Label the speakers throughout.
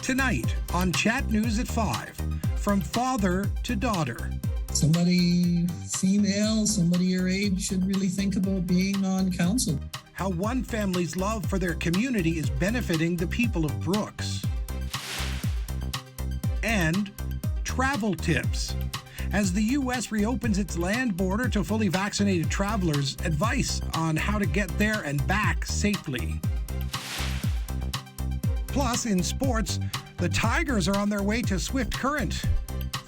Speaker 1: Tonight on Chat News at 5, from father to daughter.
Speaker 2: Somebody female, somebody your age should really think about being on council.
Speaker 1: How one family's love for their community is benefiting the people of Brooks. And travel tips. As the U.S. reopens its land border to fully vaccinated travelers, advice on how to get there and back safely. Plus, in sports, the Tigers are on their way to Swift Current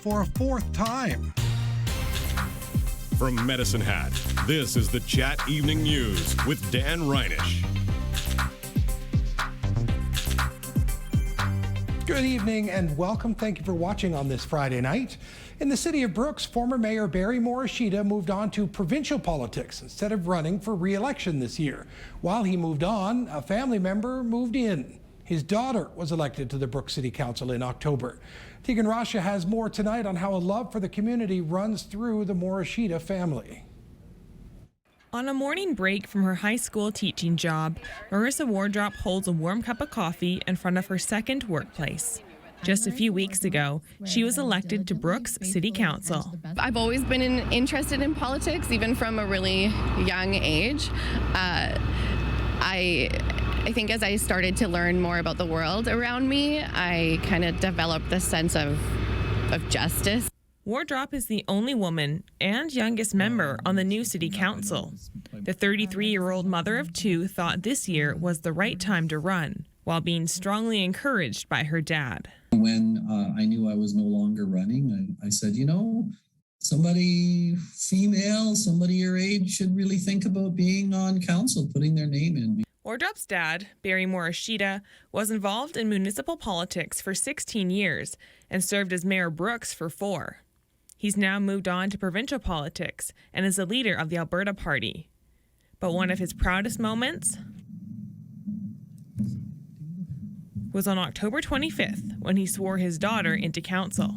Speaker 1: for a fourth time.
Speaker 3: From Medicine Hat, this is the Chat Evening News with Dan Reynish.
Speaker 1: Good evening and welcome. Thank you for watching on this Friday night. In the city of Brooks, former Mayor Barry Morishita moved on to provincial politics instead of running for re-election this year. While he moved on, a family member moved in. His daughter was elected to the Brooks City Council in October. Tegan Rasha has more tonight on how a love for the community runs through the Morishita family.
Speaker 4: On a morning break from her high school teaching job, Marissa Wardrop holds a warm cup of coffee in front of her second workplace. Just a few weeks ago, she was elected to Brooks City Council.
Speaker 5: I've always been interested in politics, even from a really young age. I think as I started to learn more about the world around me, I kind of developed this sense of justice.
Speaker 4: Wardrop is the only woman and youngest member on the new city council. The 33-year-old mother of two thought this year was the right time to run, while being strongly encouraged by her dad.
Speaker 2: When I knew I was no longer running, I said, you know, somebody female, somebody your age should really think about being on council, putting their name in.
Speaker 4: Wardrop's dad, Barry Morishita, was involved in municipal politics for 16 years and served as Mayor Brooks for 4. He's now moved on to provincial politics and is the leader of the Alberta Party. But one of his proudest moments was on October 25th when he swore his daughter into council.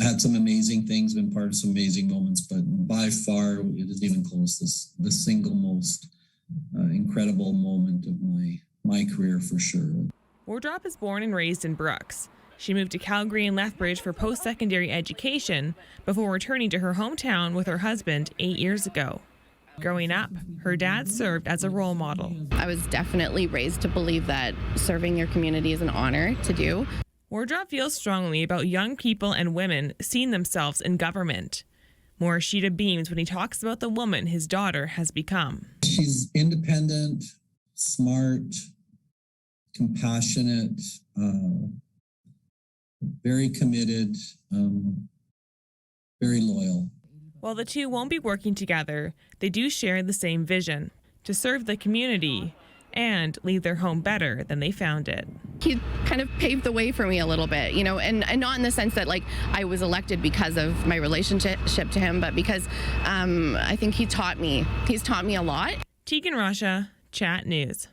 Speaker 2: Had some amazing things, been part of some amazing moments, but by far it isn't even close. The single most incredible moment of my career for sure.
Speaker 4: Wardrop is born and raised in Brooks. She moved to Calgary and Lethbridge for post-secondary education before returning to her hometown with her husband 8 years ago. Growing up, her dad served as a role model.
Speaker 5: I was definitely raised to believe that serving your community is an honor to do.
Speaker 4: Wardrop feels strongly about young people and women seeing themselves in government. Morishita beams when he talks about the woman his daughter has become.
Speaker 2: She's independent, smart, compassionate, very committed, very loyal.
Speaker 4: While the two won't be working together, they do share the same vision: to serve the community and leave their home better than they found it.
Speaker 5: He kind of paved the way for me a little bit, you know, and not in the sense that like I was elected because of my relationship to him, but because I think he's taught me a lot.
Speaker 4: Tegan Rasha, Chat News.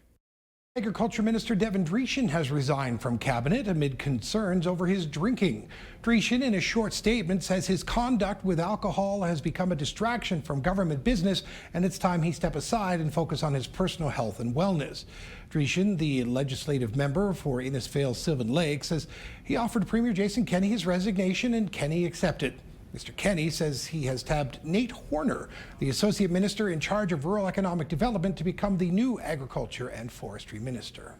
Speaker 1: Agriculture Minister Devin Dreeshen has resigned from cabinet amid concerns over his drinking. Dreeshen, in a short statement, says his conduct with alcohol has become a distraction from government business, and it's time he step aside and focus on his personal health and wellness. Dreeshen, the legislative member for Innisfail-Sylvan Lake, says he offered Premier Jason Kenney his resignation, and Kenney accepted. Mr. Kenney says he has tabbed Nate Horner, the Associate Minister in charge of Rural Economic Development, to become the new Agriculture and Forestry Minister.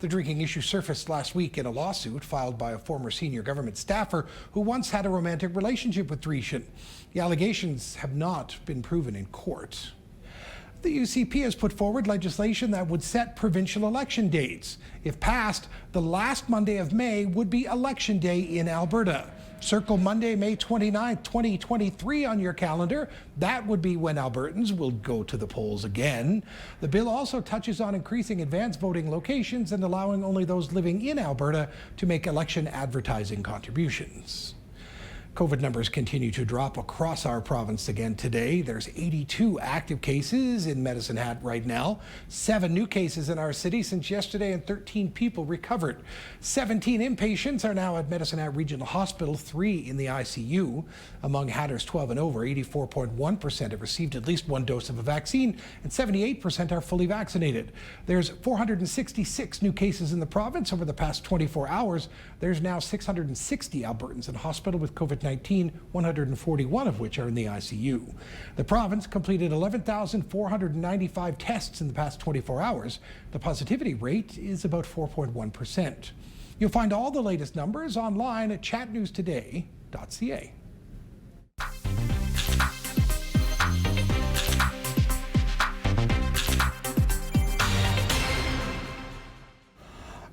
Speaker 1: The drinking issue surfaced last week in a lawsuit filed by a former senior government staffer who once had a romantic relationship with Dreeshen. The allegations have not been proven in court. The UCP has put forward legislation that would set provincial election dates. If passed, the last Monday of May would be Election Day in Alberta. Circle Monday, May 29, 2023 on your calendar. That would be when Albertans will go to the polls again. The bill also touches on increasing advance voting locations and allowing only those living in Alberta to make election advertising contributions. COVID numbers continue to drop across our province again today. There's 82 active cases in Medicine Hat right now, 7 new cases in our city since yesterday, and 13 people recovered. 17 inpatients are now at Medicine Hat Regional Hospital, 3 in the ICU. Among Hatters 12 and over, 84.1% have received at least 1 dose of a vaccine, and 78% are fully vaccinated. There's 466 new cases in the province over the past 24 hours. There's now 660 Albertans in hospital with COVID-19, 141 of which are in the ICU. The province completed 11,495 tests in the past 24 hours. The positivity rate is about 4.1%. You'll find all the latest numbers online at chatnewstoday.ca.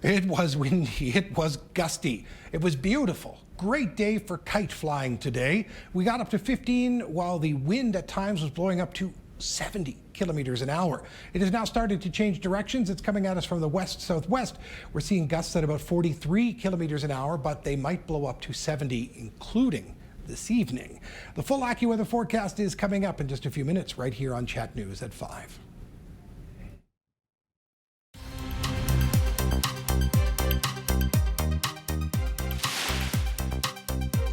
Speaker 1: It was windy, it was gusty, it was beautiful. Great day for kite flying today. We got up to 15 while the wind at times was blowing up to 70 kilometers an hour. It has now started to change directions. It's coming at us from the west-southwest. We're seeing gusts at about 43 kilometers an hour, but they might blow up to 70, including this evening. The full AccuWeather forecast is coming up in just a few minutes right here on Chat News at 5.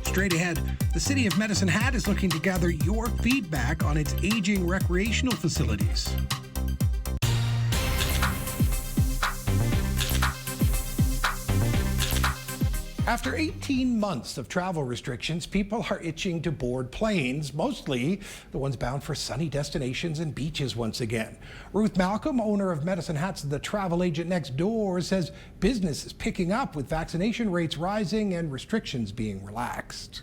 Speaker 1: Straight ahead, the City of Medicine Hat is looking to gather your feedback on its aging recreational facilities. After 18 months of travel restrictions, people are itching to board planes, mostly the ones bound for sunny destinations and beaches once again. Ruth Malcolm, owner of Medicine Hat's The Travel Agent Next Door, says business is picking up with vaccination rates rising and restrictions being relaxed.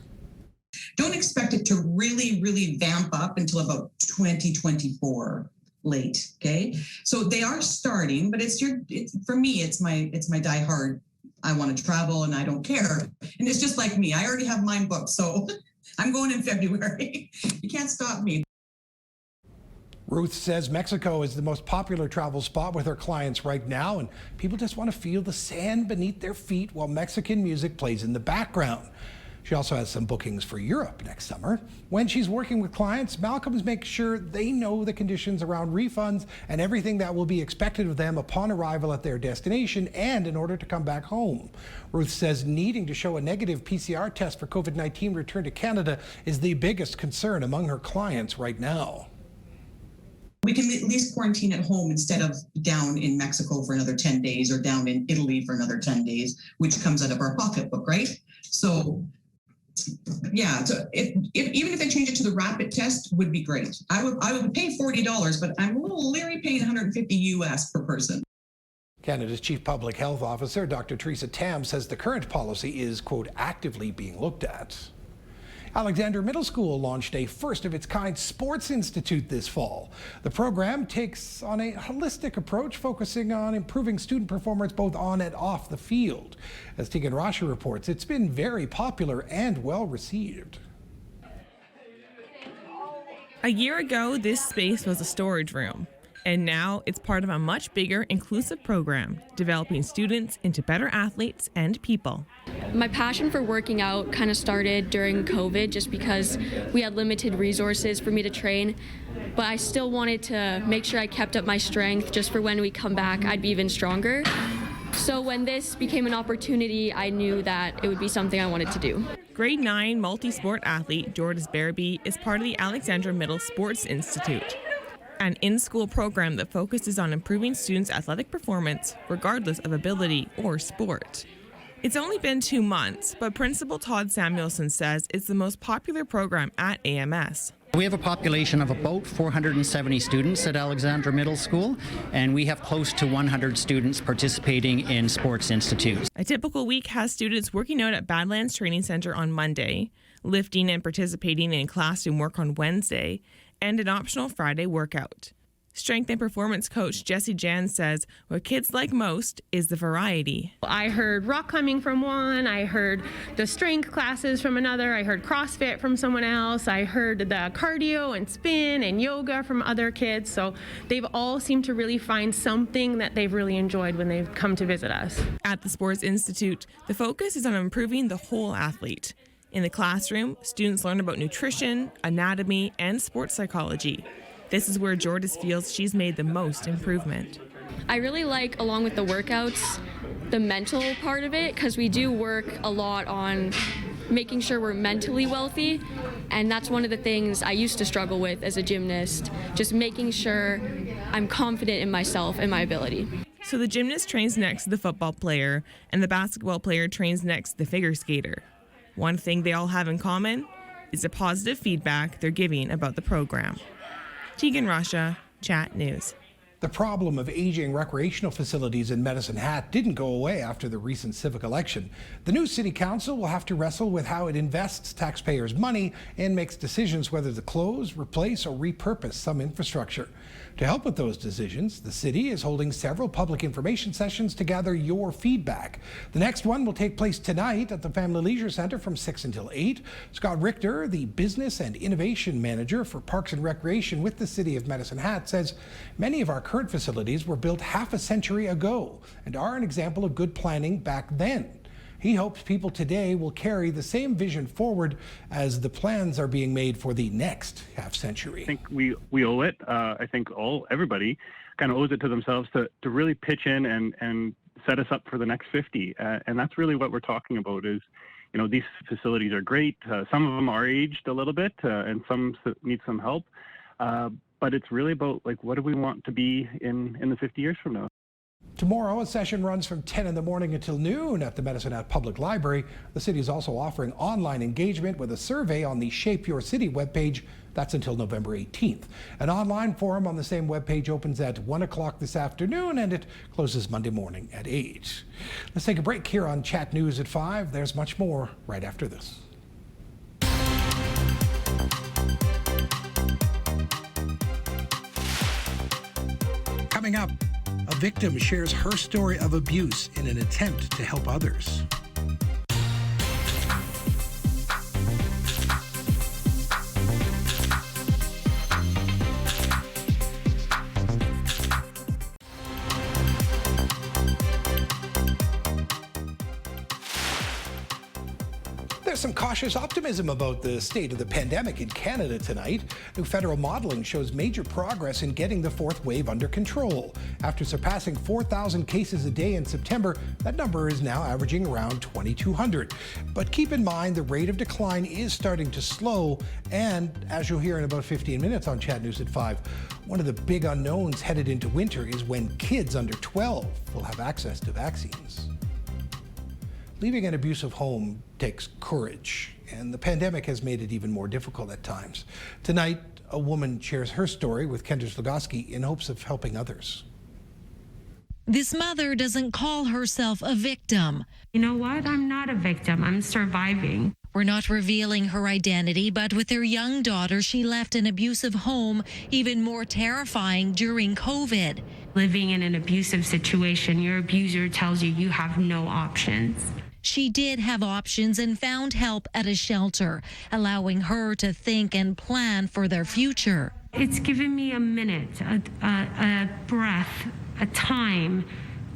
Speaker 6: Don't expect it to really vamp up until about 2024 late, okay? So they are starting, but for me, it's my diehard. I want to travel and I don't care. And it's just like me. I already have mine booked, so I'm going in February. You can't stop me.
Speaker 1: Ruth says Mexico is the most popular travel spot with her clients right now, and people just want to feel the sand beneath their feet while Mexican music plays in the background. She also has some bookings for Europe next summer. When she's working with clients, Malcolm makes sure they know the conditions around refunds and everything that will be expected of them upon arrival at their destination and in order to come back home. Ruth says needing to show a negative PCR test for COVID-19 return to Canada is the biggest concern among her clients right now.
Speaker 6: We can at least quarantine at home instead of down in Mexico for another 10 days or down in Italy for another 10 days, which comes out of our pocketbook, right? So yeah, so even if they change it to the rapid test, would be great. I would pay $40, but I'm a little leery paying $150 US per person.
Speaker 1: Canada's Chief Public Health Officer, Dr. Teresa Tam, says the current policy is, quote, actively being looked at. Alexandra Middle School launched a first-of-its-kind sports institute this fall. The program takes on a holistic approach, focusing on improving student performance both on and off the field. As Tegan Rasha reports, it's been very popular and well-received.
Speaker 4: A year ago, this space was a storage room. And now it's part of a much bigger, inclusive program, developing students into better athletes and people.
Speaker 7: My passion for working out kind of started during COVID just because we had limited resources for me to train, but I still wanted to make sure I kept up my strength just for when we come back, I'd be even stronger. So when this became an opportunity, I knew that it would be something I wanted to do.
Speaker 4: Grade 9 multi-sport athlete Jordan Barabee is part of the Alexandra Middle Sports Institute, an in-school program that focuses on improving students' athletic performance regardless of ability or sport. It's only been 2 months, but Principal Todd Samuelson says it's the most popular program at AMS.
Speaker 8: We have a population of about 470 students at Alexandra Middle School, and we have close to 100 students participating in sports institutes.
Speaker 4: A typical week has students working out at Badlands Training Center on Monday, lifting and participating in classroom work on Wednesday, and an optional Friday workout. Strength and performance coach Jessie Jan says what kids like most is the variety.
Speaker 9: I heard rock climbing from one, I heard the strength classes from another, I heard CrossFit from someone else, I heard the cardio and spin and yoga from other kids. So they've all seemed to really find something that they've really enjoyed when they've come to visit us.
Speaker 4: At the Sports Institute, the focus is on improving the whole athlete. In the classroom, students learn about nutrition, anatomy, and sports psychology. This is where Jordis feels she's made the most improvement.
Speaker 7: I really like, along with the workouts, the mental part of it, because we do work a lot on making sure we're mentally wealthy, and that's one of the things I used to struggle with as a gymnast, just making sure I'm confident in myself and my ability.
Speaker 4: So the gymnast trains next to the football player, and the basketball player trains next to the figure skater. One thing they all have in common is the positive feedback they're giving about the program. Tegan Russia, Chat News.
Speaker 1: The problem of aging recreational facilities in Medicine Hat didn't go away after the recent civic election. The new city council will have to wrestle with how it invests taxpayers' money and makes decisions whether to close, replace, or repurpose some infrastructure. To help with those decisions, the city is holding several public information sessions to gather your feedback. The next one will take place tonight at the Family Leisure Centre from 6 until 8. Scott Richter, the Business and Innovation Manager for Parks and Recreation with the City of Medicine Hat, says many of our current facilities were built half a century ago and are an example of good planning back then. He hopes people today will carry the same vision forward as the plans are being made for the next half century.
Speaker 10: I think we owe it. I think everybody kind of owes it to themselves to really pitch in and set us up for the next 50. And that's really what we're talking about is, you know, these facilities are great. Some of them are aged a little bit and some need some help. But it's really about, like, what do we want to be in the 50 years from now?
Speaker 1: Tomorrow, a session runs from 10 in the morning until noon at the Medicine Hat Public Library. The city is also offering online engagement with a survey on the Shape Your City webpage. That's until November 18th. An online forum on the same webpage opens at 1 o'clock this afternoon, and it closes Monday morning at 8. Let's take a break here on Chat News at 5. There's much more right after this. Coming up, a victim shares her story of abuse in an attempt to help others. There's some cautious optimism about the state of the pandemic in Canada tonight. New federal modeling shows major progress in getting the fourth wave under control. After surpassing 4,000 cases a day in September, that number is now averaging around 2,200. But keep in mind the rate of decline is starting to slow, and as you'll hear in about 15 minutes on Chat News at 5, one of the big unknowns headed into winter is when kids under 12 will have access to vaccines. Leaving an abusive home takes courage, and the pandemic has made it even more difficult at times. Tonight, a woman shares her story with Kendra Slugoski in hopes of helping others.
Speaker 11: This mother doesn't call herself a victim.
Speaker 9: You know what? I'm not a victim. I'm surviving.
Speaker 11: We're not revealing her identity, but with her young daughter, she left an abusive home, even more terrifying during COVID.
Speaker 9: Living in an abusive situation, your abuser tells you you have no options.
Speaker 11: She did have options and found help at a shelter, allowing her to think and plan for their future.
Speaker 9: It's given me a minute, a breath, a time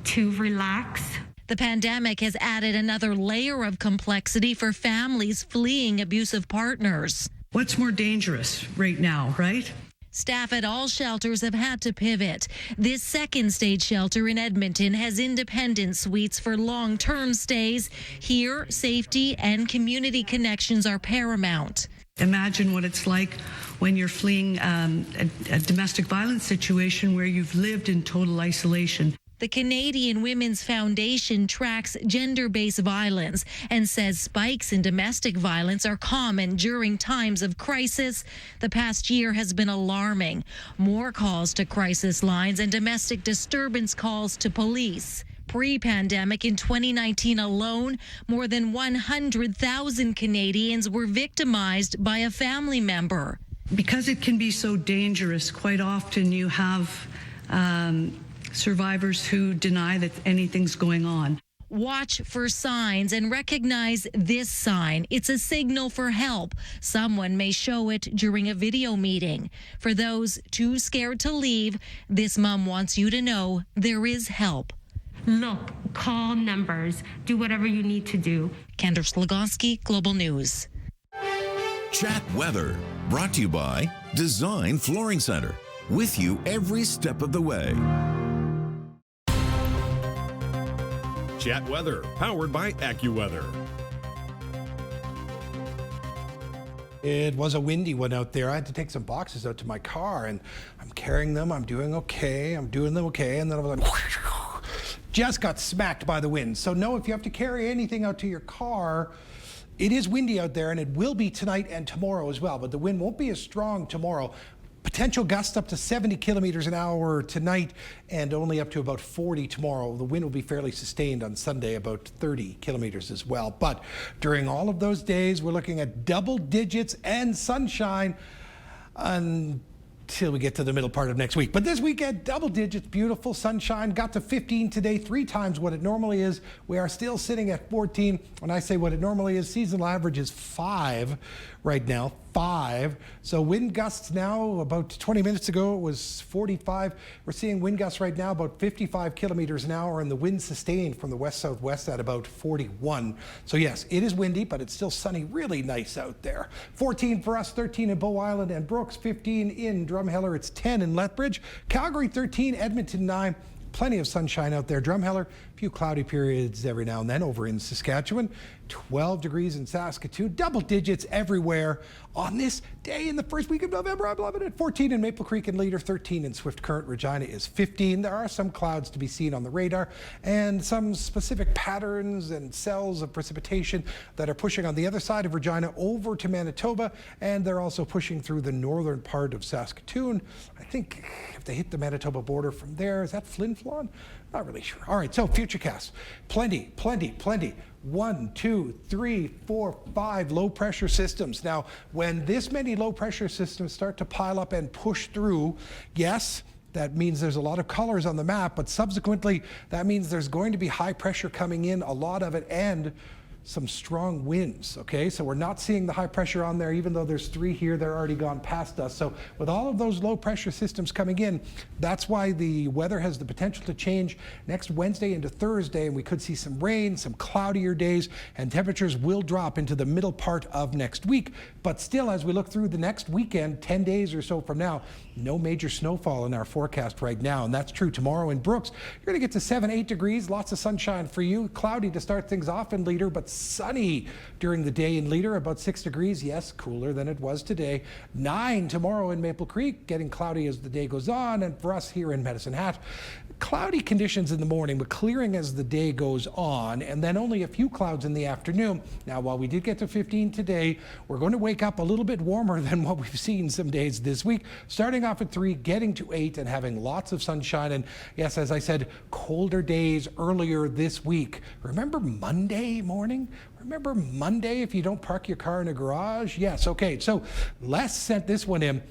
Speaker 9: to relax.
Speaker 11: The pandemic has added another layer of complexity for families fleeing abusive partners.
Speaker 12: What's more dangerous right now, right?
Speaker 11: Staff at all shelters have had to pivot. This second stage shelter in Edmonton has independent suites for long-term stays. Here, safety and community connections are paramount.
Speaker 12: Imagine what it's like when you're fleeing a domestic violence situation where you've lived in total isolation.
Speaker 11: The Canadian Women's Foundation tracks gender-based violence and says spikes in domestic violence are common during times of crisis. The past year has been alarming. More calls to crisis lines and domestic disturbance calls to police. Pre-pandemic in 2019 alone, more than 100,000 Canadians were victimized by a family member.
Speaker 12: Because it can be so dangerous, quite often you have survivors who deny that anything's going on.
Speaker 11: Watch for signs and recognize this sign. It's a signal for help. Someone may show it during a video meeting. For those too scared to leave, this mom wants you to know there is help.
Speaker 13: look, call numbers, do whatever you need to do.
Speaker 11: Kendra Slagonski, Global News.
Speaker 14: Chat Weather, brought to you by Design Flooring Center, with you every step of the way.
Speaker 3: Chat Weather, powered by AccuWeather.
Speaker 1: It was a windy one out there. I had to take some boxes out to my car, and I'm carrying them. I'm doing okay. I'm doing them okay. And then I was like, just got smacked by the wind. So no, if you have to carry anything out to your car, it is windy out there, and it will be tonight and tomorrow as well. But the wind won't be as strong tomorrow. Potential gusts up to 70 kilometers an hour tonight and only up to about 40 tomorrow. The wind will be fairly sustained on Sunday, about 30 kilometers as well. But during all of those days, we're looking at double digits and sunshine until we get to the middle part of next week. But this weekend, double digits, beautiful sunshine, got to 15 today, 3 times what it normally is. We are still sitting at 14. When I say what it normally is, seasonal average is 5 right now. 5. So wind gusts now, about 20 minutes ago, it was 45. We're seeing wind gusts right now about 55 kilometers an hour, and the wind sustained from the west-southwest at about 41. So yes, it is windy, but it's still sunny, really nice out there. 14 for us, 13 in Bow Island and Brooks, 15 in Drumheller, it's 10 in Lethbridge, Calgary 13, Edmonton 9. Plenty of sunshine out there. Drumheller, a few cloudy periods every now and then over in Saskatchewan. 12 degrees in Saskatoon. Double digits everywhere on this day in the first week of November. I'm loving it. 14 in Maple Creek and Leader, 13 in Swift Current. Regina is 15. There are some clouds to be seen on the radar and some specific patterns and cells of precipitation that are pushing on the other side of Regina over to Manitoba, and they're also pushing through the northern part of Saskatoon. I think if they hit the Manitoba border from there, is that Flin Flon? Not really sure. All right, so futurecast. Plenty. 1, 2, 3, 4, 5 low pressure systems. Now, when this many low pressure systems start to pile up and push through, yes, that means there's a lot of colors on the map, but subsequently that means there's going to be high pressure coming in, a lot of it, and some strong winds, okay? So we're not seeing the high pressure on there, even though there's 3 here, they're already gone past us. So with all of those low pressure systems coming in, that's why the weather has the potential to change next Wednesday into Thursday, and we could see some rain, some cloudier days, and temperatures will drop into the middle part of next week. But still, as we look through the next weekend, 10 days or so from now, no major snowfall in our forecast right now, and that's true tomorrow in Brooks. You're gonna get to 7, 8 degrees, lots of sunshine for you. Cloudy to start things off in Leader, but sunny during the day in Leader, about 6 degrees. Yes, cooler than it was today. 9 tomorrow in Maple Creek, getting cloudy as the day goes on. And for us here in Medicine Hat, cloudy conditions in the morning, but clearing as the day goes on, and then only a few clouds in the afternoon. Now, while we did get to 15 today, we're going to wake up a little bit warmer than what we've seen some days this week, starting off at 3, getting to 8, and having lots of sunshine. And yes, as I said, colder days earlier this week. Remember Monday morning? Remember Monday if you don't park your car in a garage? Yes, okay, so Les sent this one in.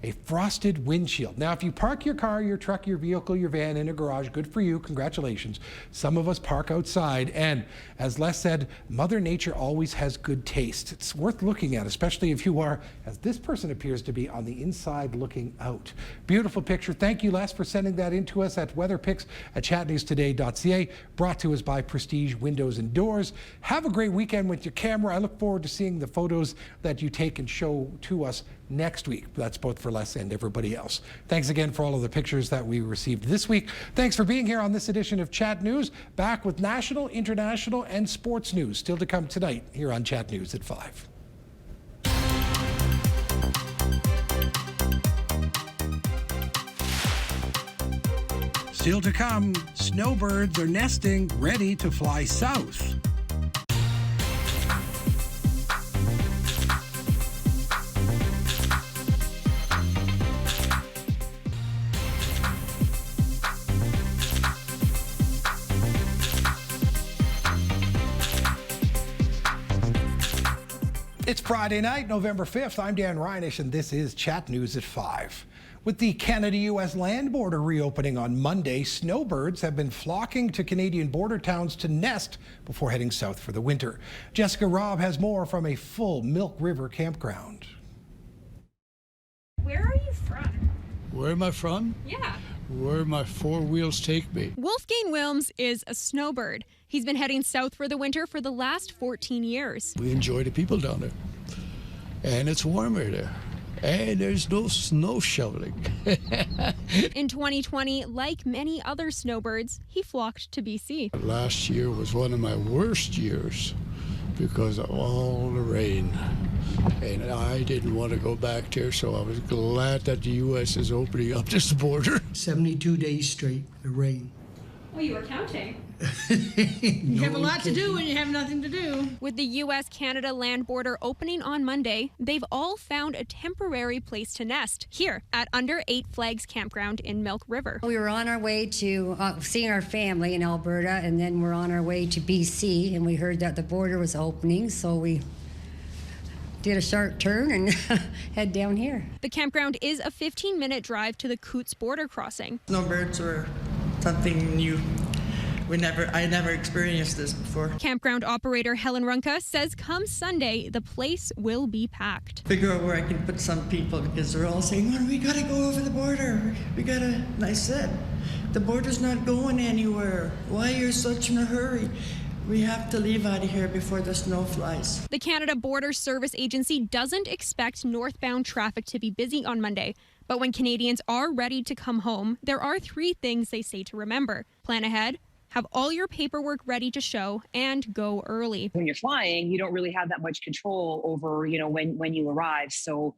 Speaker 1: A frosted windshield. Now, if you park your car, your truck, your vehicle, your van in a garage, good for you, congratulations. Some of us park outside, and as Les said, Mother Nature always has good taste. It's worth looking at, especially if you are, as this person appears to be, on the inside looking out. Beautiful picture. Thank you, Les, for sending that in to us at weatherpics@chatnewstoday.ca, brought to us by Prestige Windows and Doors. Have a great weekend with your camera. I look forward to seeing the photos that you take and show to us next week. That's both for Les and everybody else. Thanks again for all of the pictures that we received this week. Thanks for being here on this edition of Chat News. Back with national, international, and sports news still to come tonight here on Chat News at 5. Still to come, snowbirds are nesting, ready to fly south. It's Friday night, November 5th. I'm Dan Reynish, and this is Chat News at 5. With the Canada-U.S. land border reopening on Monday, snowbirds have been flocking to Canadian border towns to nest before heading south for the winter. Jessica Robb has more from a full Milk River campground.
Speaker 15: Where are you from?
Speaker 16: Where am I from?
Speaker 15: Yeah. where my four wheels take me.
Speaker 16: Wolfgang Wilms is a snowbird. He's been heading south for the winter for the last 14 years.
Speaker 15: We enjoy the people down there, and it's warmer there. And there's no snow shoveling.
Speaker 16: In 2020, like many other snowbirds, he flocked to BC.
Speaker 15: Last year was one of my worst years because of all the rain. And I didn't want to go back there, so I was glad that the U.S. is opening up this border.
Speaker 17: 72 days straight of rain.
Speaker 16: Well, you were counting.
Speaker 18: You have a lot to do when you have nothing to do.
Speaker 16: With the U.S.-Canada land border opening on Monday, they've all found a temporary place to nest here at Under 8 Flags Campground in Milk River.
Speaker 19: We were on our way to seeing our family in Alberta, and then we're on our way to BC, and we heard that the border was opening, so we did a sharp turn and head down here.
Speaker 16: The campground is a 15-minute drive to the Coots border crossing.
Speaker 20: Snowbirds were something new. I never experienced this before.
Speaker 16: Campground operator Helen Runka says come Sunday, the place will be packed.
Speaker 20: Figure out where I can put some people because they're all saying, oh, we gotta go over the border. And I said, the border's not going anywhere. Why are you such in a hurry? We have to leave out of here before the snow flies.
Speaker 16: The Canada Border Service Agency doesn't expect northbound traffic to be busy on Monday. But when Canadians are ready to come home, there are 3 things they say to remember. Plan ahead, have all your paperwork ready to show, and go early.
Speaker 21: When you're flying, you don't really have that much control over, when you arrive. So,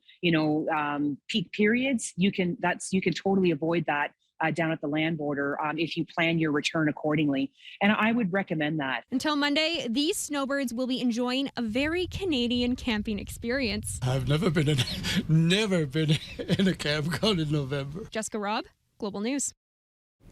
Speaker 21: peak periods, you can totally avoid that down at the land border if you plan your return accordingly. And I would recommend that.
Speaker 16: Until Monday, these snowbirds will be enjoying a very Canadian camping experience.
Speaker 15: I've never been in a campground in November.
Speaker 16: Jessica Robb, Global News.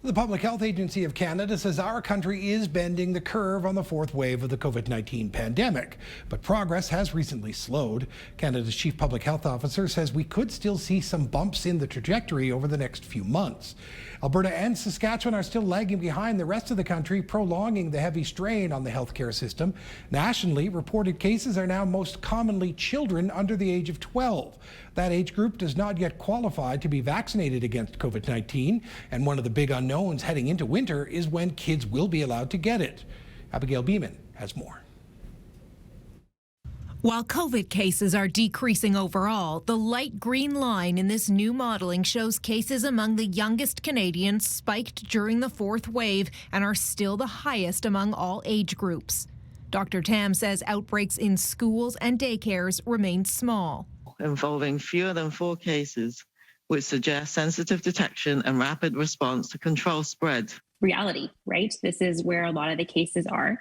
Speaker 1: The Public Health Agency of Canada says our country is bending the curve on the 4th wave of the COVID-19 pandemic, but progress has recently slowed. Canada's Chief Public Health Officer says we could still see some bumps in the trajectory over the next few months. Alberta and Saskatchewan are still lagging behind the rest of the country, prolonging the heavy strain on the healthcare system. Nationally, reported cases are now most commonly children under the age of 12. That age group does not yet qualify to be vaccinated against COVID-19, and one of the big unknowns heading into winter is when kids will be allowed to get it. Abigail Beeman has more.
Speaker 22: While COVID cases are decreasing overall, the light green line in this new modeling shows cases among the youngest Canadians spiked during the 4th wave and are still the highest among all age groups. Dr. Tam says outbreaks in schools and daycares remain small.
Speaker 23: Involving fewer than 4 cases, which suggests sensitive detection and rapid response to control spread.
Speaker 24: Reality, right? This is where a lot of the cases are.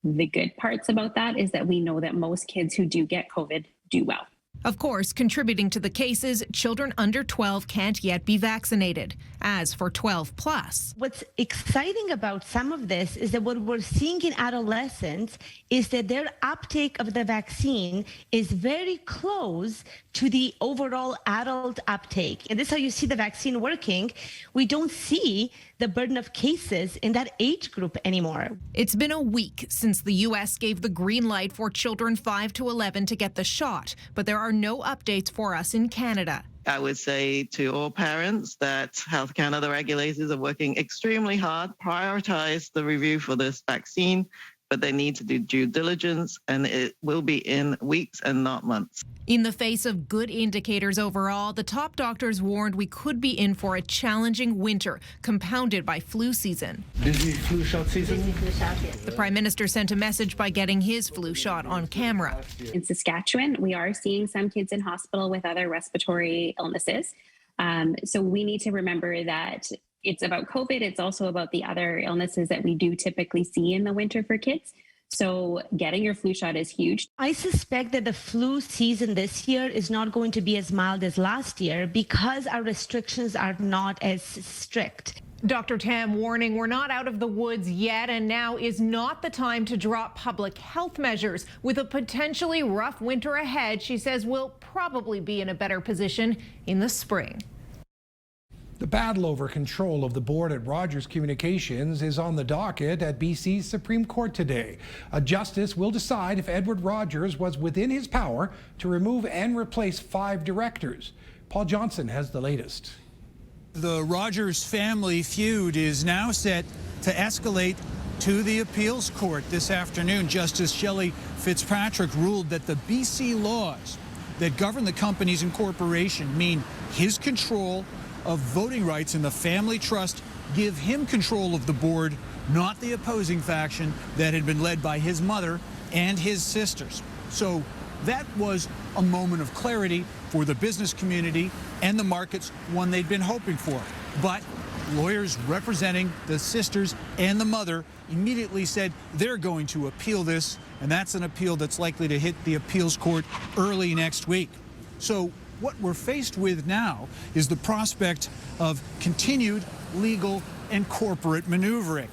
Speaker 24: The good parts about that is that we know that most kids who do get COVID do well.
Speaker 22: Of course, contributing to the cases, children under 12 can't yet be vaccinated. As for 12 plus.
Speaker 25: What's exciting about some of this is that what we're seeing in adolescents is that their uptake of the vaccine is very close to the overall adult uptake. And this is how you see the vaccine working. We don't see the burden of cases in that age group anymore.
Speaker 22: It's been a week since the U.S. gave the green light for children 5 to 11 to get the shot, but there are no updates for us in Canada.
Speaker 23: I would say to all parents that Health Canada regulators are working extremely hard, prioritize the review for this vaccine, but they need to do due diligence, and it will be in weeks and not months.
Speaker 22: In the face of good indicators overall, the top doctors warned we could be in for a challenging winter, compounded by flu season.
Speaker 15: Busy flu shot season?
Speaker 24: Busy flu shot, yeah.
Speaker 22: The Prime Minister sent a message by getting his flu shot on camera.
Speaker 24: In Saskatchewan, we are seeing some kids in hospital with other respiratory illnesses. So we need to remember that it's about COVID. It's also about the other illnesses that we do typically see in the winter for kids. So getting your flu shot is huge.
Speaker 25: I suspect that the flu season this year is not going to be as mild as last year because our restrictions are not as strict.
Speaker 22: Dr. Tam warning we're not out of the woods yet, and now is not the time to drop public health measures. With a potentially rough winter ahead, she says we'll probably be in a better position in the spring.
Speaker 1: The battle over control of the board at Rogers Communications is on the docket at BC's Supreme Court today. A justice will decide if Edward Rogers was within his power to remove and replace 5 directors. Paul Johnson has the latest.
Speaker 2: The Rogers family feud is now set to escalate to the appeals court this afternoon. Justice Shelley Fitzpatrick ruled that the BC laws that govern the company's incorporation mean his control of voting rights in the family trust give him control of the board, not the opposing faction that had been led by his mother and his sisters. So that was a moment of clarity for the business community and the markets, one they'd been hoping for. But lawyers representing the sisters and the mother immediately said they're going to appeal this, and that's an appeal that's likely to hit the appeals court early next week. So what we're faced with now is the prospect of continued legal and corporate maneuvering.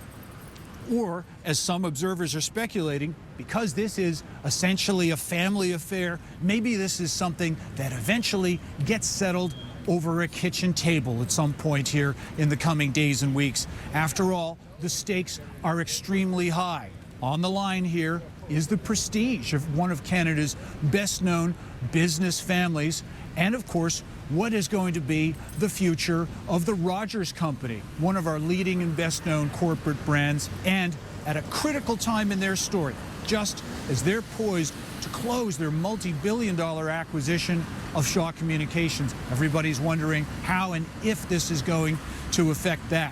Speaker 2: Or, as some observers are speculating, because this is essentially a family affair, maybe this is something that eventually gets settled over a kitchen table at some point here in the coming days and weeks. After all, the stakes are extremely high. On the line here is the prestige of one of Canada's best-known business families, and of course, what is going to be the future of the Rogers Company, one of our leading and best-known corporate brands, and at a critical time in their story, just as they're poised to close their multi-billion-dollar acquisition of Shaw Communications. Everybody's wondering how and if this is going to affect that.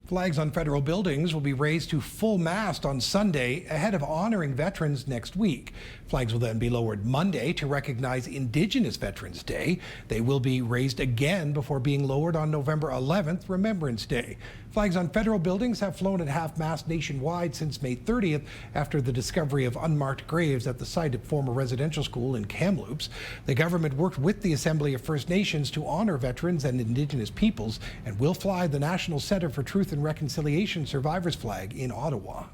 Speaker 1: Flags on federal buildings will be raised to full mast on Sunday ahead of honoring veterans next week. Flags will then be lowered Monday to recognize Indigenous Veterans Day. They will be raised again before being lowered on November 11th, Remembrance Day. Flags on federal buildings have flown at half-mast nationwide since May 30th after the discovery of unmarked graves at the site of former residential school in Kamloops. The government worked with the Assembly of First Nations to honor veterans and Indigenous peoples and will fly the National Centre for Truth and Reconciliation Survivors flag in Ottawa.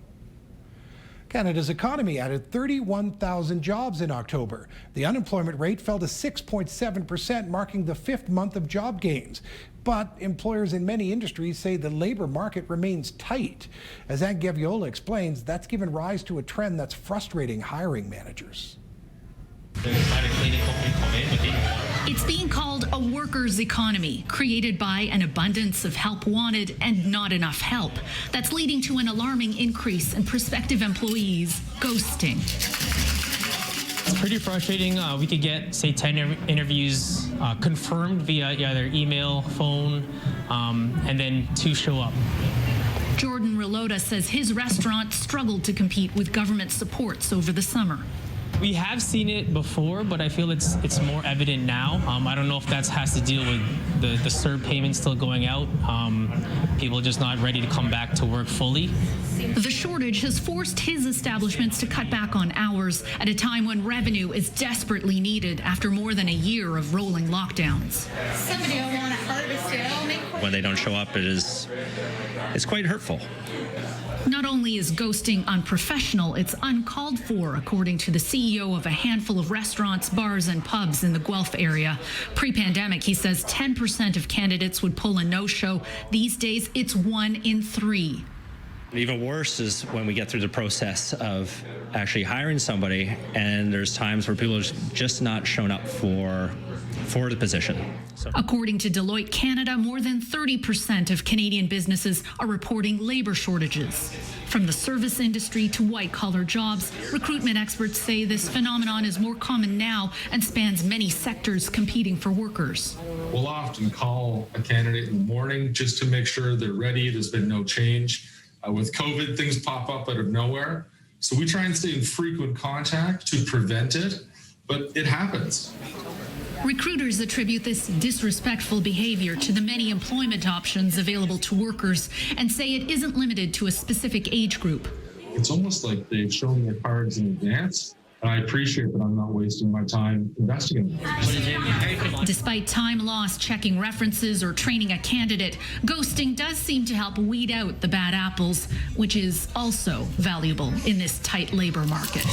Speaker 1: Canada's economy added 31,000 jobs in October. The unemployment rate fell to 6.7%, marking the fifth month of job gains. But employers in many industries say the labor market remains tight. As Aunt Gaviola explains, that's given rise to a trend that's frustrating hiring managers.
Speaker 5: It's being called a workers' economy, created by an abundance of help wanted and not enough help. That's leading to an alarming increase in prospective employees ghosting.
Speaker 6: It's pretty frustrating. We could get, say, 10 interviews confirmed via either email, phone, and then 2 show up.
Speaker 5: Jordan Relota says his restaurant struggled to compete with government supports over the summer.
Speaker 6: We have seen it before, but I feel it's more evident now. I don't know if that has to deal with the CERB payments still going out. People just not ready to come back to work fully.
Speaker 5: The shortage has forced his establishments to cut back on hours at a time when revenue is desperately needed after more than a year of rolling lockdowns.
Speaker 7: Somebody will want to harvest it.
Speaker 8: When they don't show up, it's quite hurtful.
Speaker 5: Not only is ghosting unprofessional, it's uncalled for, according to the CEO of a handful of restaurants, bars, and pubs in the Guelph area. Pre-pandemic, he says 10% of candidates would pull a no-show. These days, it's 1 in 3.
Speaker 8: Even worse is when we get through the process of actually hiring somebody, and there's times where people are just not shown up for the position. So.
Speaker 5: According to Deloitte Canada, more than 30% of Canadian businesses are reporting labor shortages. From the service industry to white-collar jobs, recruitment experts say this phenomenon is more common now and spans many sectors competing for workers.
Speaker 26: We'll often call a candidate in the morning just to make sure they're ready. There's been no change. With COVID, things pop up out of nowhere. So we try and stay in frequent contact to prevent it, but it happens.
Speaker 5: Recruiters attribute this disrespectful behavior to the many employment options available to workers and say it isn't limited to a specific age group.
Speaker 26: It's almost like they've shown their cards in advance. And I appreciate that I'm not wasting my time investigating them.
Speaker 5: Despite time lost checking references or training a candidate, ghosting does seem to help weed out the bad apples, which is also valuable in this tight labor market.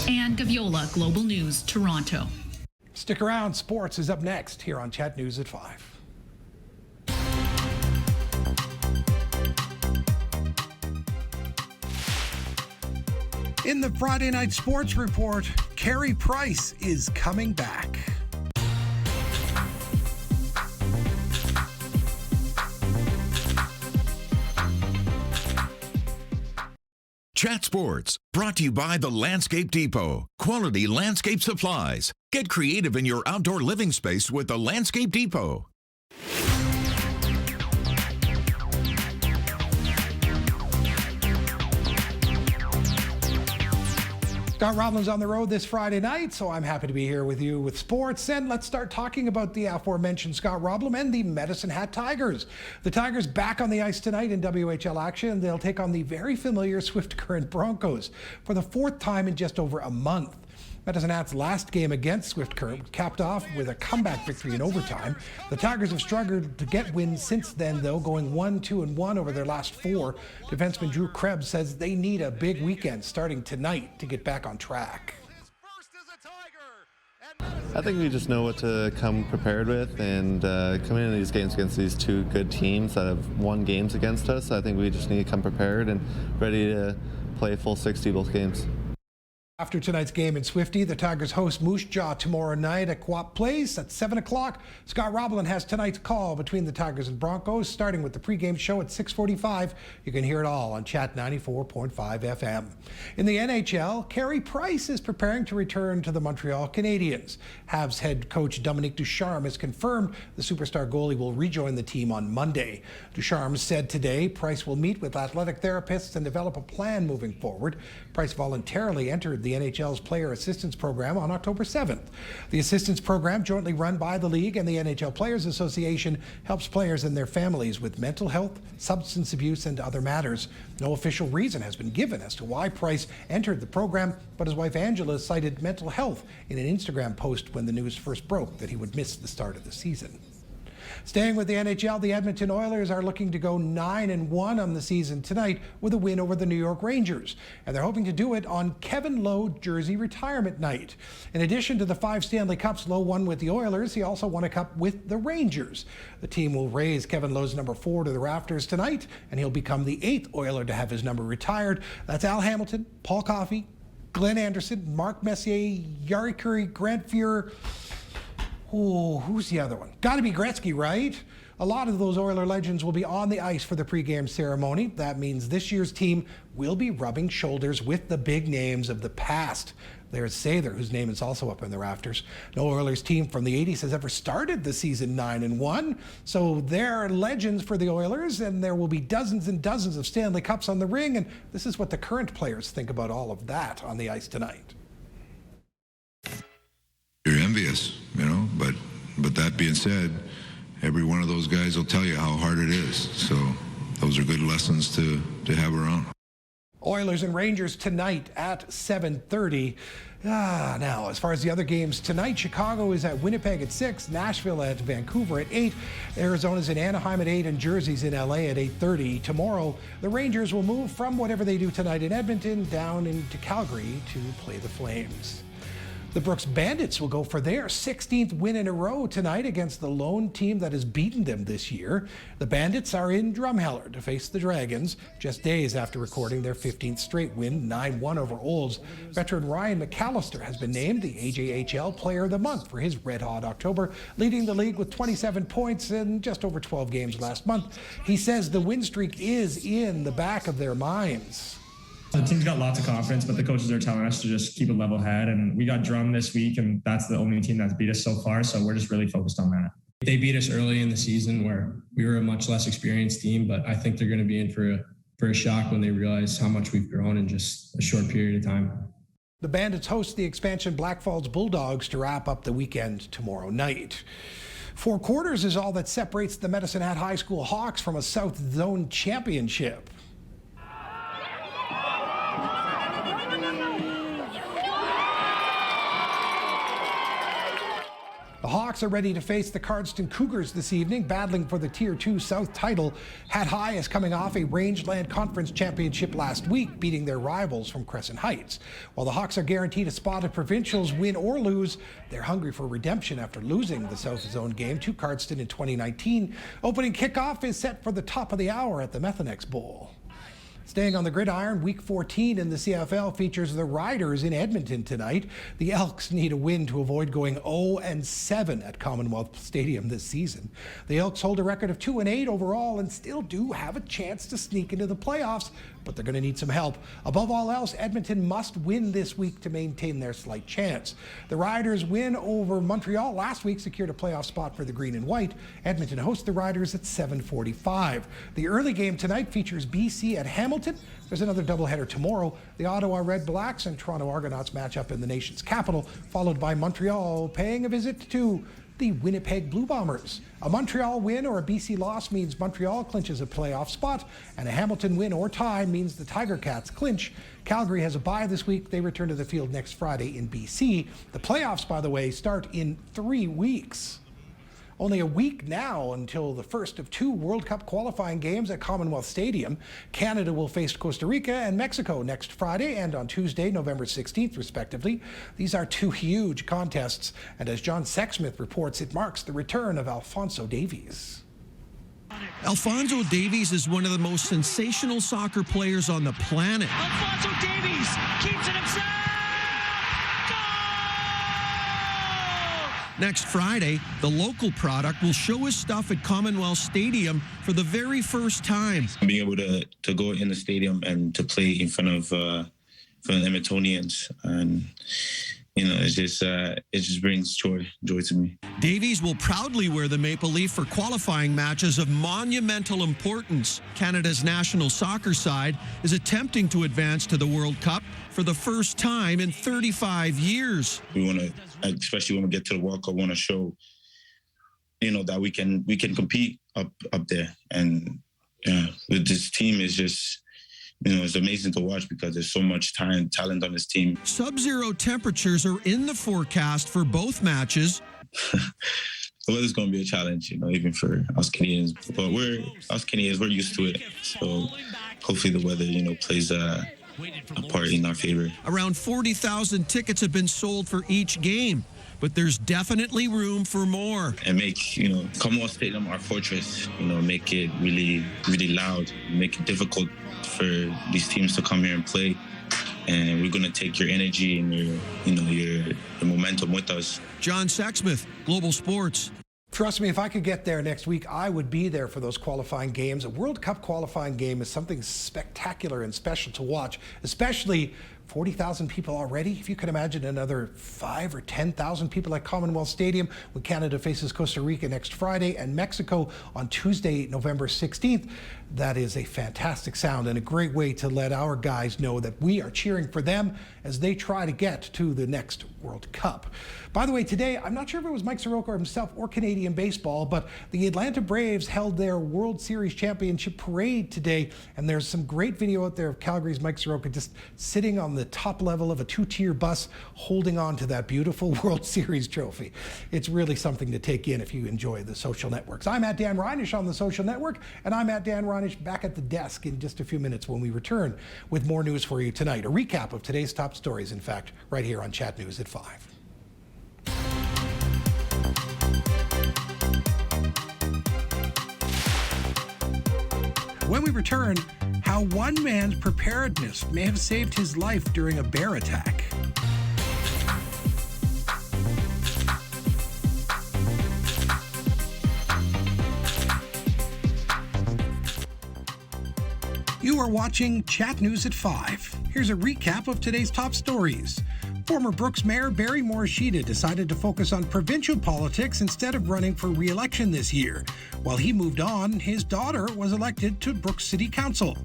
Speaker 5: Anne Gaviola, Global News, Toronto.
Speaker 1: Stick around. Sports is up next here on Chat News at 5. In the Friday Night Sports Report, Carey Price is coming back.
Speaker 14: Chat Sports, brought to you by the Landscape Depot. Quality landscape supplies. Get creative in your outdoor living space with the Landscape Depot.
Speaker 1: Scott Roblin's on the road this Friday night, so I'm happy to be here with you with sports. And let's start talking about the aforementioned Scott Roblin and the Medicine Hat Tigers. The Tigers back on the ice tonight in WHL action. They'll take on the very familiar Swift Current Broncos for the fourth time in just over a month. Medicine Hat's last game against Swift Current capped off with a comeback victory in overtime. The Tigers have struggled to get wins since then, though, going 1-2-1 over their last four. Defenseman Drew Krebs says they need a big weekend starting tonight to get back on track.
Speaker 4: I think we just know what to come prepared with, and coming into these games against these two good teams that have won games against us, I think we just need to come prepared and ready to play full 60 both games.
Speaker 1: After tonight's game in Swifty, the Tigers host Moose Jaw tomorrow night at Co-op Place at 7 o'clock. Scott Roblin has tonight's call between the Tigers and Broncos, starting with the pregame show at 6:45. You can hear it all on Chat 94.5 FM. In the NHL, Carey Price is preparing to return to the Montreal Canadiens. Habs head coach Dominique Ducharme has confirmed the superstar goalie will rejoin the team on Monday. Ducharme said today Price will meet with athletic therapists and develop a plan moving forward. Price voluntarily entered the NHL's Player Assistance Program on October 7th. The assistance program, jointly run by the league and the NHL Players Association, helps players and their families with mental health, substance abuse, and other matters. No official reason has been given as to why Price entered the program, but his wife Angela cited mental health in an Instagram post when the news first broke that he would miss the start of the season. Staying with the NHL, the Edmonton Oilers are looking to go 9-1 on the season tonight with a win over the New York Rangers. And they're hoping to do it on Kevin Lowe jersey retirement night. In addition to the 5 Stanley Cups Lowe won with the Oilers, he also won a cup with the Rangers. The team will raise Kevin Lowe's number 4 to the rafters tonight, and he'll become the 8th Oiler to have his number retired. That's Al Hamilton, Paul Coffey, Glenn Anderson, Mark Messier, Jari Kurri, Grant Fuhrer. Oh, who's the other one? Got to be Gretzky, right? A lot of those Oiler legends will be on the ice for the pregame ceremony. That means this year's team will be rubbing shoulders with the big names of the past. There's Sather, whose name is also up in the rafters. No Oilers team from the 80s has ever started the season 9-1. So they're legends for the Oilers, and there will be dozens and dozens of Stanley Cups on the ring. And this is what the current players think about all of that on the ice tonight.
Speaker 9: You're envious, but that being said, every one of those guys will tell you how hard it is. So those are good lessons to have around.
Speaker 1: Oilers and Rangers tonight at 7:30. Now, as far as the other games tonight, Chicago is at Winnipeg at 6, Nashville at Vancouver at 8, Arizona's in Anaheim at 8, and Jersey's in LA at 8:30. Tomorrow, the Rangers will move from whatever they do tonight in Edmonton down into Calgary to play the Flames. The Brooks Bandits will go for their 16th win in a row tonight against the lone team that has beaten them this year. The Bandits are in Drumheller to face the Dragons just days after recording their 15th straight win, 9-1 over Olds. Veteran Ryan McAllister has been named the AJHL Player of the Month for his red-hot October, leading the league with 27 points in just over 12 games last month. He says the win streak is in the back of their minds.
Speaker 10: The team's got lots of confidence, but the coaches are telling us to just keep a level head. And we got Drum this week, and that's the only team that's beat us so far. So we're just really focused on that.
Speaker 11: They beat us early in the season where we were a much less experienced team, but I think they're going to be in for a shock when they realize how much we've grown in just a short period of time.
Speaker 1: The Bandits host the expansion Black Falls Bulldogs to wrap up the weekend tomorrow night. 4 quarters is all that separates the Medicine Hat High School Hawks from a South Zone championship. The Hawks are ready to face the Cardston Cougars this evening, battling for the Tier 2 South title. Hat High is coming off a Rangeland Conference championship last week, beating their rivals from Crescent Heights. While the Hawks are guaranteed a spot at provincials, win or lose, they're hungry for redemption after losing the South Zone game to Cardston in 2019. Opening kickoff is set for the top of the hour at the Methanex Bowl. Staying on the gridiron, Week 14 in the CFL features the Riders in Edmonton tonight. The Elks need a win to avoid going 0-7 at Commonwealth Stadium this season. The Elks hold a record of 2-8 overall and still do have a chance to sneak into the playoffs. but they're going to need some help. Above all else, Edmonton must win this week to maintain their slight chance. The Riders' win over Montreal last week secured a playoff spot for the Green and White. Edmonton hosts the Riders at 7:45. The early game tonight features BC at Hamilton. There's another doubleheader tomorrow. The Ottawa Red Blacks and Toronto Argonauts match up in the nation's capital, followed by Montreal paying a visit to the Winnipeg Blue Bombers. A Montreal win or a BC loss means Montreal clinches a playoff spot, and a Hamilton win or tie means the Tiger Cats clinch. Calgary has a bye this week. They return to the field next Friday in BC. The playoffs, by the way, start in 3 weeks. Only a week now until the first of 2 World Cup qualifying games at Commonwealth Stadium. Canada will face Costa Rica and Mexico next Friday and on Tuesday, November 16th, respectively. These are 2 huge contests, and as John Sexsmith reports, it marks the return of Alphonso Davies.
Speaker 3: Alphonso Davies is one of the most sensational soccer players on the planet.
Speaker 12: Alphonso Davies keeps it himself.
Speaker 3: Next Friday, the local product will show his stuff at Commonwealth Stadium for the very first time.
Speaker 13: Being able to go in the stadium and to play in front of Edmontonians, and it just brings joy to me.
Speaker 3: Davies will proudly wear the maple leaf for qualifying matches of monumental importance. Canada's national soccer side is attempting to advance to the World Cup for the first time in 35 years.
Speaker 13: We want to, especially when we get to the World Cup, want to show, that we can compete up there. And with this team is just, it's amazing to watch because there's so much talent on this team.
Speaker 3: Sub-zero temperatures are in the forecast for both matches.
Speaker 13: The weather's going to be a challenge, even for us Canadians. But we're used to it. So hopefully the weather, plays a part in our favor.
Speaker 3: Around 40,000 tickets have been sold for each game, but there's definitely room for more.
Speaker 13: And make, Commonwealth Stadium our fortress, make it really, really loud, make it difficult for these teams to come here and play. And we're going to take your energy and your momentum with us.
Speaker 3: John Sexsmith, Global Sports.
Speaker 1: Trust me, if I could get there next week, I would be there for those qualifying games. A World Cup qualifying game is something spectacular and special to watch, especially 40,000 people already. If you can imagine another 5,000 or 10,000 people at Commonwealth Stadium when Canada faces Costa Rica next Friday and Mexico on Tuesday, November 16th. That is a fantastic sound and a great way to let our guys know that we are cheering for them as they try to get to the next World Cup. By the way, today, I'm not sure if it was Mike Soroka himself or Canadian baseball, but the Atlanta Braves held their World Series championship parade today, and there's some great video out there of Calgary's Mike Soroka just sitting on the top level of a 2-tier bus holding on to that beautiful World Series trophy. It's really something to take in if you enjoy the social networks. I'm at Dan Reynish on the social network, and I'm at Dan Reynish back at the desk in just a few minutes when we return with more news for you tonight. A recap of today's top stories, in fact, right here on Chat News at 5. When we return, how one man's preparedness may have saved his life during a bear attack. You are watching Chat News at 5. Here's a recap of today's top stories. Former Brooks Mayor Barry Morishita decided to focus on provincial politics instead of running for re-election this year. While he moved on, his daughter was elected to Brooks City Council.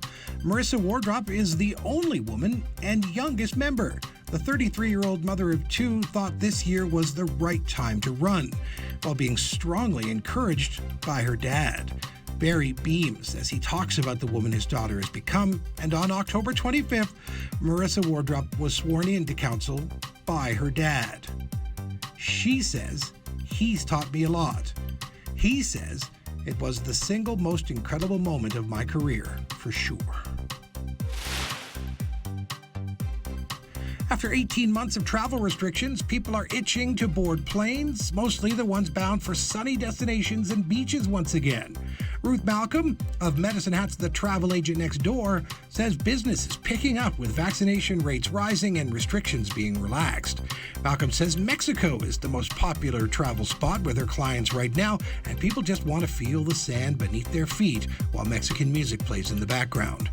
Speaker 1: Marissa Wardrop is the only woman and youngest member. The 33-year-old mother of 2 thought this year was the right time to run, while being strongly encouraged by her dad. Barry beams as he talks about the woman his daughter has become, and on October 25th, Marissa Wardrop was sworn into council by her dad. She says, "He's taught me a lot." He says, "It was the single most incredible moment of my career, for sure." After 18 months of travel restrictions, people are itching to board planes, mostly the ones bound for sunny destinations and beaches once again. Ruth Malcolm of Medicine Hat's The Travel Agent Next Door says business is picking up with vaccination rates rising and restrictions being relaxed. Malcolm says Mexico is the most popular travel spot with her clients right now, and people just want to feel the sand beneath their feet while Mexican music plays in the background.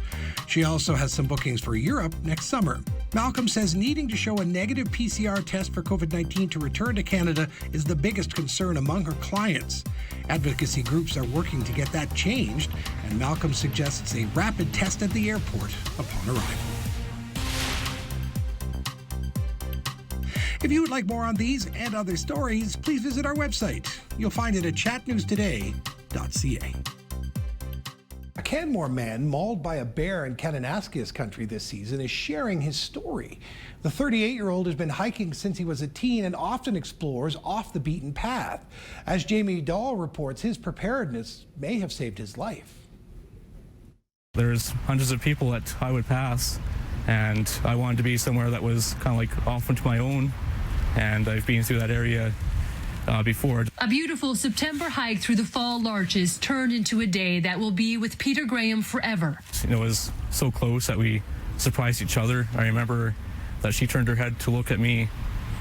Speaker 1: She also has some bookings for Europe next summer. Malcolm says needing to show a negative PCR test for COVID-19 to return to Canada is the biggest concern among her clients. Advocacy groups are working to get that changed, and Malcolm suggests a rapid test at the airport upon arrival. If you would like more on these and other stories, please visit our website. You'll find it at chatnewstoday.ca. A Canmore man mauled by a bear in Kananaskis country this season is sharing his story. The 38-year-old has been hiking since he was a teen and often explores off the beaten path. As Jamie Dahl reports, his preparedness may have saved his life.
Speaker 16: There's hundreds of people that I would pass, and I wanted to be somewhere that was kind of like off into my own, and I've been through that area before.
Speaker 17: A beautiful September hike through the fall larches turned into a day that will be with Peter Graham forever.
Speaker 16: It was so close that we surprised each other. I remember that she turned her head to look at me,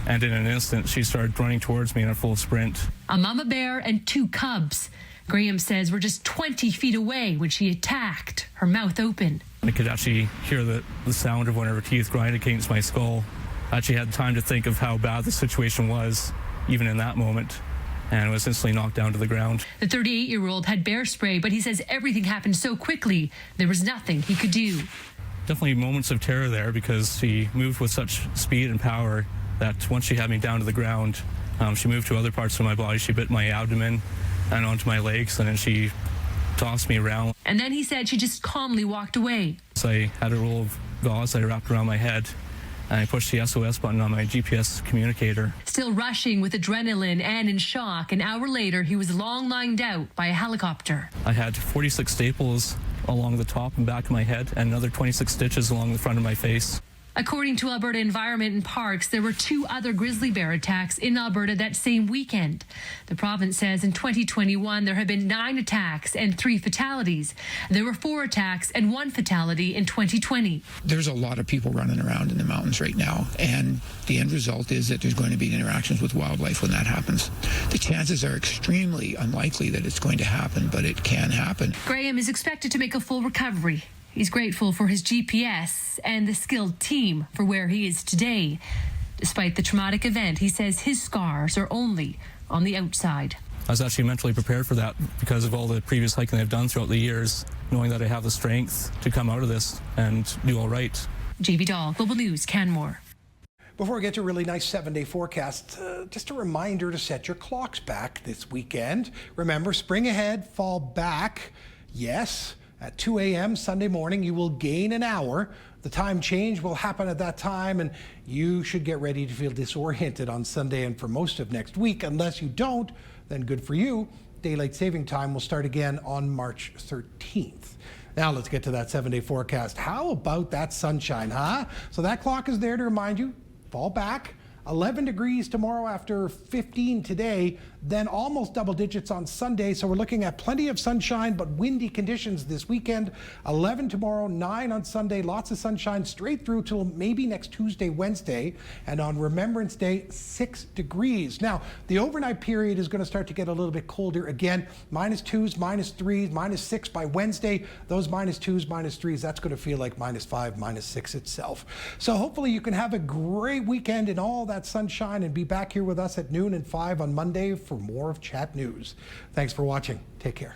Speaker 16: and in an instant she started running towards me in a full sprint.
Speaker 17: A mama bear and 2 cubs. Graham says we're just 20 feet away when she attacked, her mouth open.
Speaker 16: I could actually hear the sound of one of her teeth grinding against my skull. I actually had time to think of how bad the situation was, even in that moment, and was instantly knocked down to the ground.
Speaker 17: The 38-year-old had bear spray, but he says everything happened so quickly, there was nothing he could do.
Speaker 16: Definitely moments of terror there, because she moved with such speed and power that once she had me down to the ground, she moved to other parts of my body. She bit my abdomen and onto my legs, and then she tossed me around.
Speaker 17: And then he said she just calmly walked away.
Speaker 16: So I had a roll of gauze that I wrapped around my head, and I pushed the SOS button on my GPS communicator.
Speaker 17: Still rushing with adrenaline and in shock, an hour later, he was long lined out by a helicopter.
Speaker 16: I had 46 staples along the top and back of my head, and another 26 stitches along the front of my face.
Speaker 17: According to Alberta Environment and Parks, there were 2 other grizzly bear attacks in Alberta that same weekend. The province says in 2021 there have been 9 attacks and 3 fatalities. There were 4 attacks and 1 fatality in 2020.
Speaker 18: There's a lot of people running around in the mountains right now, and the end result is that there's going to be interactions with wildlife when that happens. The chances are extremely unlikely that it's going to happen, but it can happen.
Speaker 17: Graham is expected to make a full recovery. He's grateful for his GPS and the skilled team for where he is today. Despite the traumatic event, he says his scars are only on the outside.
Speaker 16: I was actually mentally prepared for that because of all the previous hiking I've done throughout the years, knowing that I have the strength to come out of this and do all right.
Speaker 17: JB Dahl, Global News, Canmore.
Speaker 1: Before we get to a really nice 7-day forecast, just a reminder to set your clocks back this weekend. Remember, spring ahead, fall back. Yes. At 2 a.m. Sunday morning, you will gain an hour. The time change will happen at that time, and you should get ready to feel disoriented on Sunday and for most of next week. Unless you don't, then good for you. Daylight saving time will start again on March 13th. Now let's get to that 7-day forecast. How about that sunshine, huh? So that clock is there to remind you, fall back. 11 degrees tomorrow after 15 today, then almost double digits on Sunday. So we're looking at plenty of sunshine, but windy conditions this weekend. 11 tomorrow, 9 on Sunday, lots of sunshine straight through till maybe next Tuesday, Wednesday. And on Remembrance Day, 6 degrees. Now, the overnight period is going to start to get a little bit colder again. -2s, -3s, -6 by Wednesday. Those -2s, -3s, that's going to feel like -5, -6 itself. So hopefully you can have a great weekend in all that sunshine and be back here with us at noon and 5 on Monday for more of Chat News. Thanks for watching. Take care.